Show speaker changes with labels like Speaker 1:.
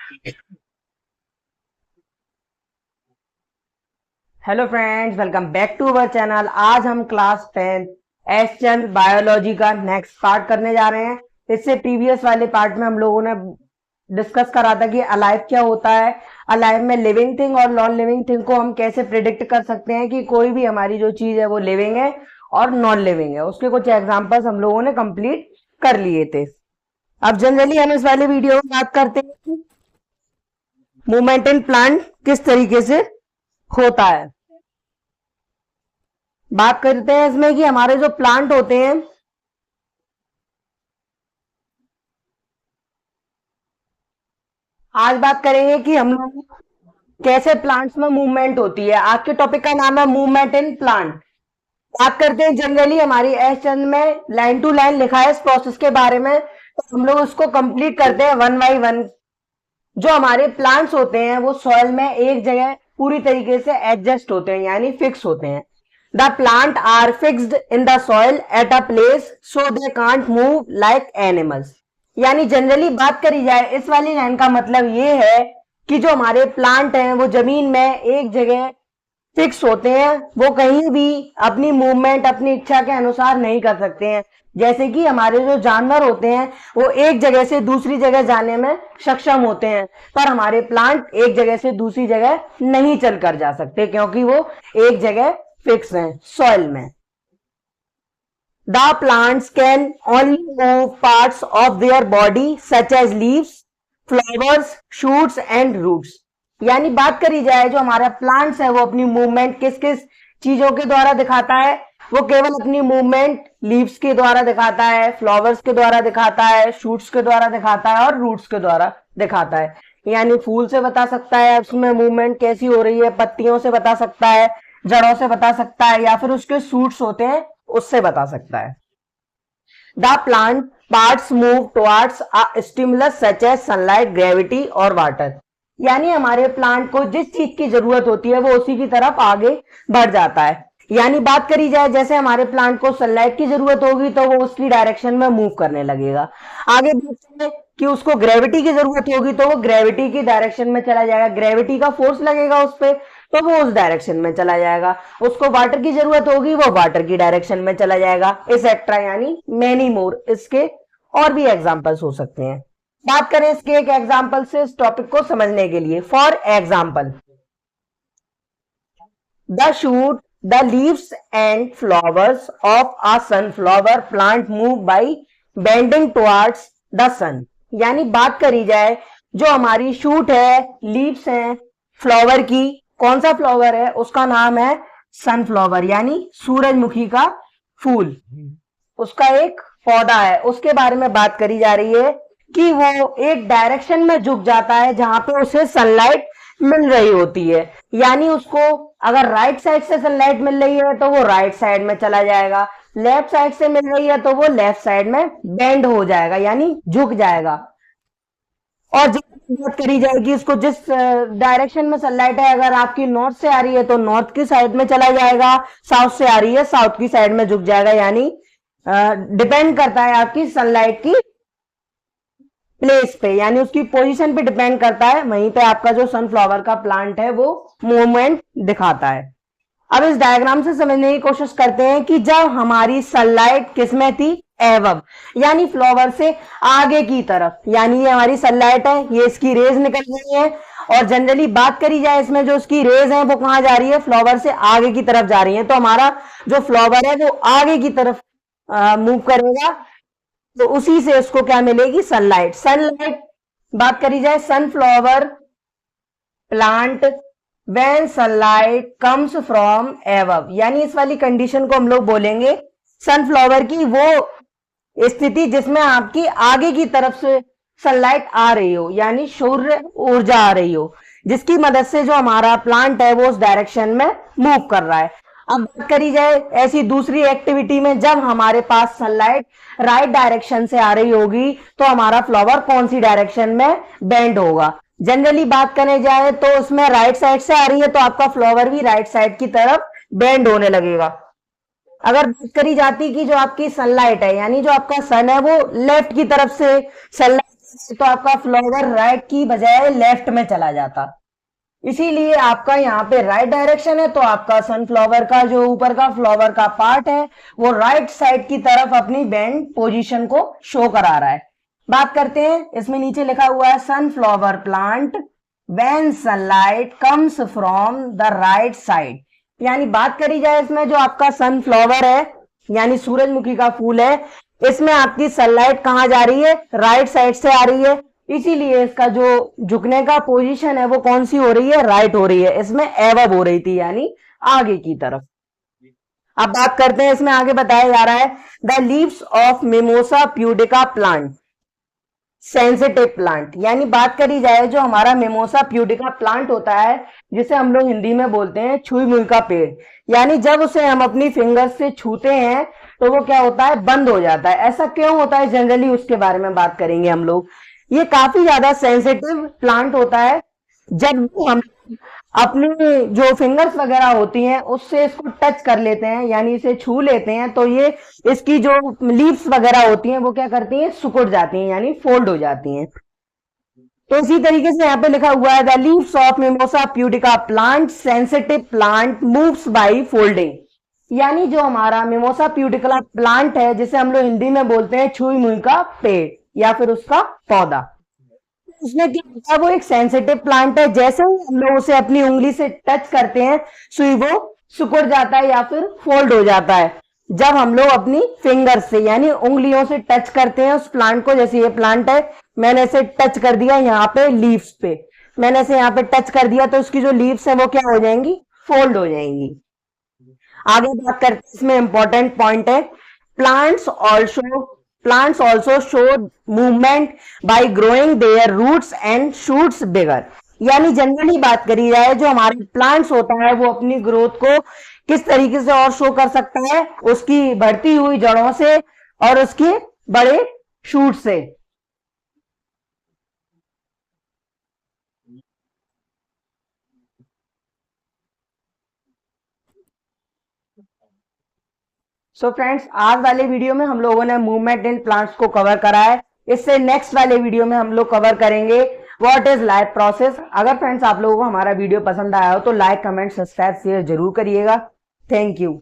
Speaker 1: Hello friends, welcome back to our channel. आज हम class 10 S Chand biology का next part करने जा रहे हैं। इससे प्रीवियस वाले पार्ट में हम लोगों ने डिस्कस करा था कि अलाइव क्या होता है, अलाइव में लिविंग थिंग और नॉन लिविंग थिंग को हम कैसे प्रिडिक्ट कर सकते हैं कि कोई भी हमारी जो चीज है वो लिविंग है और नॉन लिविंग है। उसके कुछ एग्जांपल्स हम लोगों ने कंप्लीट कर लिए थे। अब जनरली हम इस वाले वीडियो में बात करते हैं मूवमेंट इन प्लांट किस तरीके से होता है। बात करते हैं इसमें कि हमारे जो प्लांट होते हैं, आज बात करेंगे कि हम लोग कैसे प्लांट्स में मूवमेंट होती है। आज के टॉपिक का नाम है मूवमेंट इन प्लांट। बात करते हैं जनरली हमारी एस चंद में लाइन टू लाइन लिखा है इस प्रोसेस के बारे में, तो हम लोग उसको कंप्लीट करते हैं वन बाई वन। जो हमारे प्लांट्स होते हैं वो सॉइल में एक जगह पूरी तरीके से एडजस्ट होते हैं, यानी फिक्स होते हैं। The plant are fixed in the soil at a place so they can't move like animals. यानी जनरली बात करी जाए इस वाली लाइन का मतलब ये है कि जो हमारे प्लांट हैं वो जमीन में एक जगह फिक्स होते हैं, वो कहीं भी अपनी मूवमेंट अपनी इच्छा के अनुसार नहीं कर सकते हैं। जैसे कि हमारे जो जानवर होते हैं वो एक जगह से दूसरी जगह जाने में सक्षम होते हैं, पर हमारे प्लांट एक जगह से दूसरी जगह नहीं चल कर जा सकते क्योंकि वो एक जगह फिक्स हैं सॉइल में। The plants can only move parts of their body such as leaves, flowers, shoots and roots. यानी बात करी जाए जो हमारा प्लांट्स है वो अपनी मूवमेंट किस किस चीजों के द्वारा दिखाता है, वो केवल अपनी मूवमेंट लीव्स के द्वारा दिखाता है, फ्लावर्स के द्वारा दिखाता है, शूट्स के द्वारा दिखाता है और रूट्स के द्वारा दिखाता है। यानी फूल से बता सकता है उसमें मूवमेंट कैसी हो रही है, पत्तियों से बता सकता है, जड़ों से बता सकता है, या फिर उसके शूट्स होते हैं उससे बता सकता है। The plant parts move towards a stimulus such as sunlight, gravity और वाटर। यानी हमारे प्लांट को जिस चीज की जरूरत होती है वो उसी की तरफ आगे बढ़ जाता है। यानी बात करी जाए जैसे हमारे प्लांट को सनलाइट की जरूरत होगी तो वो उसकी डायरेक्शन में मूव करने लगेगा। आगे बात करें कि उसको ग्रेविटी की जरूरत होगी तो वो ग्रेविटी की डायरेक्शन में चला जाएगा, ग्रेविटी का फोर्स लगेगा उस पर तो वो उस डायरेक्शन में चला जाएगा। उसको वाटर की जरूरत होगी वो वाटर की डायरेक्शन में चला जाएगा, एक्सेट्रा। यानी मेनी मोर इसके और भी एग्जांपल्स हो सकते हैं। बात करें इसके एक एग्जांपल से इस टॉपिक को समझने के लिए। For example, the shoot, the leaves and flowers of a sunflower plant move by bending towards the sun. यानी बात करी जाए जो हमारी शूट है, लीव्स हैं फ्लावर की, कौन सा फ्लावर है, उसका नाम है सनफ्लावर यानी सूरजमुखी का फूल। उसका एक पौधा है, उसके बारे में बात करी जा रही है कि वो एक डायरेक्शन में झुक जाता है जहां पे उसे सनलाइट मिल रही होती है। यानी उसको अगर राइट साइड से सनलाइट मिल रही है तो वो राइट साइड में चला जाएगा, लेफ्ट साइड से मिल रही है तो वो लेफ्ट साइड में बेंड हो जाएगा यानी झुक जाएगा। और जब बात करी जाएगी इसको जिस डायरेक्शन में सनलाइट है, अगर आपकी नॉर्थ से आ रही है तो नॉर्थ की साइड में चला जाएगा, साउथ से आ रही है साउथ की साइड में झुक जाएगा। यानी डिपेंड करता है आपकी सनलाइट की प्लेस पे, यानी उसकी पोजीशन पे डिपेंड करता है, वहीं पे आपका जो सनफ्लावर का प्लांट है वो मूवमेंट दिखाता है। अब इस डायग्राम से समझने की कोशिश करते हैं कि जब हमारी सनलाइट किसमें थी, एवब यानी फ्लावर से आगे की तरफ। यानी ये हमारी सनलाइट है, ये इसकी रेज निकल रही है और जनरली बात करी जाए इसमें जो इसकी रेज है वो कहां जा रही है, फ्लावर से आगे की तरफ जा रही है। तो हमारा जो फ्लावर है वो आगे की तरफ मूव करेगा, तो उसी से उसको क्या मिलेगी, सनलाइट। सनलाइट बात करी जाए sunflower plant when sunlight comes from एवब, यानी इस वाली कंडीशन को हम लोग बोलेंगे सनफ्लावर की वो स्थिति जिसमें आपकी आगे की तरफ से सनलाइट आ रही हो, यानी सूर्य ऊर्जा आ रही हो, जिसकी मदद से जो हमारा प्लांट है वो उस डायरेक्शन में मूव कर रहा है। अब बात करी जाए ऐसी दूसरी एक्टिविटी में, जब हमारे पास सनलाइट राइट डायरेक्शन से आ रही होगी तो हमारा फ्लावर कौन सी डायरेक्शन में बेंड होगा। जनरली बात करने जाए तो उसमें राइट साइड से आ रही है तो आपका फ्लावर भी राइट साइड की तरफ बेंड होने लगेगा। अगर बात करी जाती कि जो आपकी सनलाइट है यानी जो आपका सन है वो लेफ्ट की तरफ से सनलाइट तो आपका फ्लावर राइट की बजाय लेफ्ट में चला जाता, इसीलिए आपका यहाँ पे राइट डायरेक्शन है, तो आपका सनफ्लावर का जो ऊपर का फ्लावर का पार्ट है वो राइट साइड की तरफ अपनी बेंड पोजीशन को शो करा रहा है। बात करते हैं, इसमें नीचे लिखा हुआ है sunflower plant when sunlight comes from the right side, यानी बात करी जाए इसमें जो आपका सनफ्लावर है यानी सूरजमुखी का फूल है, इसमें आपकी सनलाइट कहां जा रही है, राइट साइड से आ रही है, इसीलिए इसका जो झुकने का पोजीशन है वो कौन सी हो रही है, राइट हो रही है, इसमें एवब हो रही थी यानी आगे की तरफ। अब बात करते हैं, इसमें आगे बताया जा रहा है the leaves of mimosa pudica plant sensitive plant, यानी बात करी जाए जो हमारा मिमोसा प्यूडिका प्लांट होता है जिसे हम लोग हिंदी में बोलते हैं छुई मुई का पेड़, यानी जब उसे हम अपनी फिंगर से छूते हैं तो वो क्या होता है, बंद हो जाता है। ऐसा क्यों होता है जनरली, उसके बारे में बात करेंगे हम लोग। ये काफी ज्यादा सेंसिटिव प्लांट होता है, जब हम अपनी जो फिंगर्स वगैरह होती हैं उससे इसको टच कर लेते हैं यानी इसे छू लेते हैं, तो ये इसकी जो लीव्स वगैरह होती हैं वो क्या करती हैं, सिकुड़ जाती हैं यानी फोल्ड हो जाती हैं। तो इसी तरीके से यहाँ पे लिखा हुआ है the leaves of mimosa pudica plant sensitive plant moves by folding, यानी जो हमारा मिमोसा प्यूडिका प्लांट है जिसे हम लोग हिंदी में बोलते हैं छुई मुई का पेड़ या फिर उसका पौधा, उसमें क्या होता है, वो एक सेंसिटिव प्लांट है, जैसे ही हम लोग उसे अपनी उंगली से टच करते हैं सुई वो सिकुड़ जाता है या फिर फोल्ड हो जाता है। जब हम लोग अपनी फिंगर से यानी उंगलियों से टच करते हैं उस प्लांट को, जैसे ये प्लांट है मैंने इसे टच कर दिया यहाँ पे लीव्स पे, मैंने इसे यहाँ पे टच कर दिया तो उसकी जो लीव्स है वो क्या हो जाएंगी, फोल्ड हो जाएंगी। आगे बात करते हैं, इसमें इंपॉर्टेंट पॉइंट है plants also show movement by growing their roots and shoots bigger, यानी जनरली बात करी जाए जो हमारे प्लांट्स होता है वो अपनी ग्रोथ को किस तरीके से और शो कर सकता है, उसकी बढ़ती हुई जड़ों से और उसके बड़े शूट से। सो फ्रेंड्स, आज वाले वीडियो में हम लोगों ने मूवमेंट इन प्लांट्स को कवर करा है, इससे नेक्स्ट वाले वीडियो में हम लोग कवर करेंगे व्हाट इज लाइफ प्रोसेस। अगर फ्रेंड्स आप लोगों को हमारा वीडियो पसंद आया हो तो लाइक कमेंट सब्सक्राइब शेयर जरूर करिएगा। Thank you.